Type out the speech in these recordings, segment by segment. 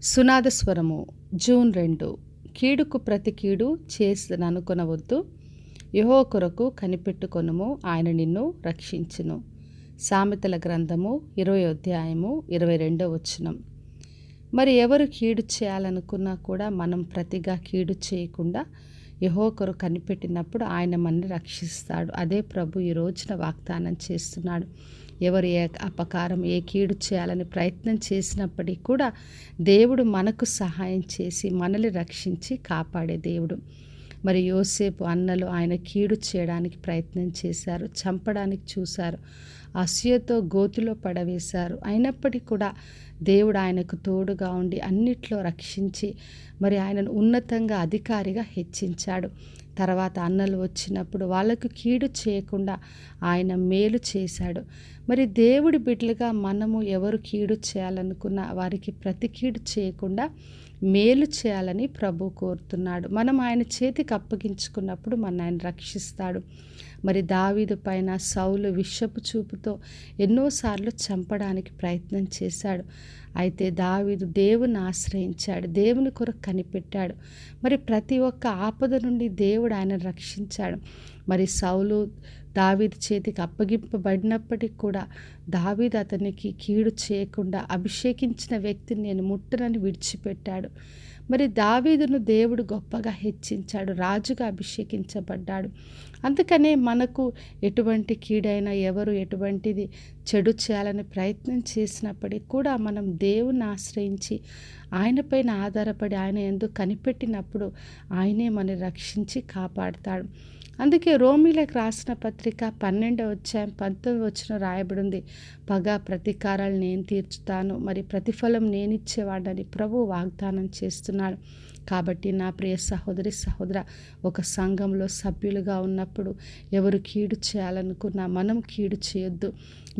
సునాదస్వరము June 2. కీడుకు ప్రతి కీడు చేసిననుకొనవద్దు, యెహోవా కొరకు కనిపెట్టుకొనుము, ఆయన నిన్ను రక్షించును. సామెతల గ్రంథము 20వ అధ్యాయము 22వ వచనం. మరి ఎవరు కీడు చేయాలనుకున్నా కూడా మనం ప్రతిగా కీడు చేయకుండా యెహోవా కొరకు కనిపెట్టినప్పుడు ఆయన మనల్ని రక్షిస్తాడు. అదే ప్రభు ఈ రోజున వాగ్దానం చేస్తున్నాడు. ఎవరు ఏ అపకారం ఏ కీడు చేయాలని ప్రయత్నం చేసినప్పటికీ కూడా దేవుడు మనకు సహాయం చేసి మనల్ని రక్షించి కాపాడే దేవుడు. మరి యోసేపు అన్నలు ఆయన కీడు చేయడానికి ప్రయత్నం చేశారు, చంపడానికి చూశారు, అసూయతో గోతిలో పడవేశారు. అయినప్పటికీ కూడా దేవుడు ఆయనకు తోడుగా ఉండి అన్నిట్లో రక్షించి మరి ఆయనను ఉన్నతంగా అధికారిగా హెచ్చించాడు. తర్వాత అన్నలు వచ్చినప్పుడు వాళ్ళకు కీడు చేయకుండా ఆయన మేలు చేశాడు. మరి దేవుడి బిడ్డలుగా మనము ఎవరు కీడు చేయాలనుకున్నా వారికి ప్రతి కీడు చేయకుండా మేలు చేయాలని ప్రభు కోరుతున్నాడు. మనం ఆయన చేతికి అప్పగించుకున్నప్పుడు మన ఆయన రక్షిస్తాడు. మరి దావీదు పైన సౌలు విషపు చూపుతో ఎన్నోసార్లు చంపడానికి ప్రయత్నం చేశాడు. అయితే దావీదు దేవుని ఆశ్రయించాడు, దేవుని కొరకు కనిపెట్టాడు. మరి ప్రతి ఒక్క ఆపద నుండి దేవుడు ఆయన రక్షించాడు. మరి సౌలు దావీదు చేతికి అప్పగింపబడినప్పటికీ కూడా దావీదు అతనికి కీడు చేయకుండా అభిషేకించిన వ్యక్తిని నేను ముట్టనని విడిచిపెట్టాడు. మరి దావీదును దేవుడు గొప్పగా హెచ్చించాడు, రాజుగా అభిషేకించబడ్డాడు. అందుకనే మనకు ఎటువంటి కీడైనా ఎవరు ఎటువంటిది చెడు చేయాలని ప్రయత్నం చేసినప్పటికీ కూడా మనం దేవుని ఆశ్రయించి ఆయనపైన ఆధారపడి ఆయన యందు కనిపెట్టినప్పుడు ఆయనే మనని రక్షించి కాపాడుతాడు. అందుకే రోమీలకు రాసిన పత్రిక 12వ అధ్యాయం 19వ వచనం రాయబడింది. పగ ప్రతీకారాలు నేను తీర్చుతాను, మరి ప్రతిఫలం నేను ఇచ్చేవాడని ప్రభు వాగ్దానం చేస్తున్నాడు. కాబట్టి నా ప్రియ సహోదరి సహోదర, ఒక సంఘంలో సభ్యులుగా ఉన్నప్పుడు ఎవరు కీడు చేయాలనుకున్నా మనం కీడు చేయొద్దు.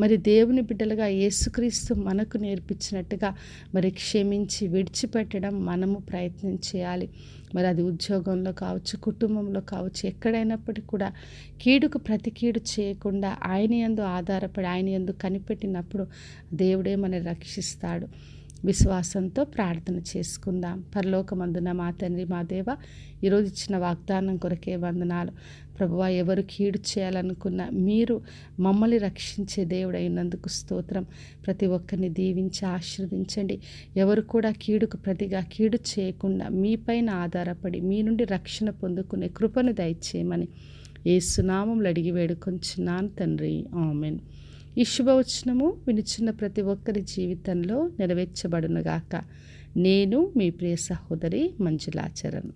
మరి దేవుని బిడ్డలుగా యేసుక్రీస్తు మనకు నేర్పించినట్టుగా మరి క్షమించి విడిచిపెట్టడం మనము ప్రయత్నం చేయాలి. మరి అది ఉద్యోగంలో కావచ్చు, కుటుంబంలో కావచ్చు, ఎక్కడైనప్పటికీ కూడా కీడుకు ప్రతి కీడు చేయకుండా ఆయన యందు ఆధారపడి ఆయన యందు కనిపెట్టినప్పుడు దేవుడే మనల్ని రక్షిస్తాడు. విశ్వాసంతో ప్రార్థన చేసుకుందాం. పరలోకమందున మా తండ్రి, మా దేవ, ఈరోజు ఇచ్చిన వాగ్దానం కొరకే వందనాలు. ప్రభువా, ఎవరు కీడు చేయాలనుకున్నా మీరు మమ్మల్ని రక్షించే దేవుడు అయినందుకు స్తోత్రం. ప్రతి ఒక్కరిని దీవించి ఆశీర్వదించండి. ఎవరు కూడా కీడుకు ప్రతిగా కీడు చేయకుండా మీపైన ఆధారపడి మీ నుండి రక్షణ పొందుకునే కృపను దయచేయమని యేసు నామములో అడిగి వేడుకొంచున్నాను తండ్రి, ఆమేన్. ఈ శుభవచనము వినిచున్న ప్రతి ఒక్కరి జీవితంలో నెరవేర్చబడునుగాక. నేను మీ ప్రియ సహోదరి మంజులాచరణ్.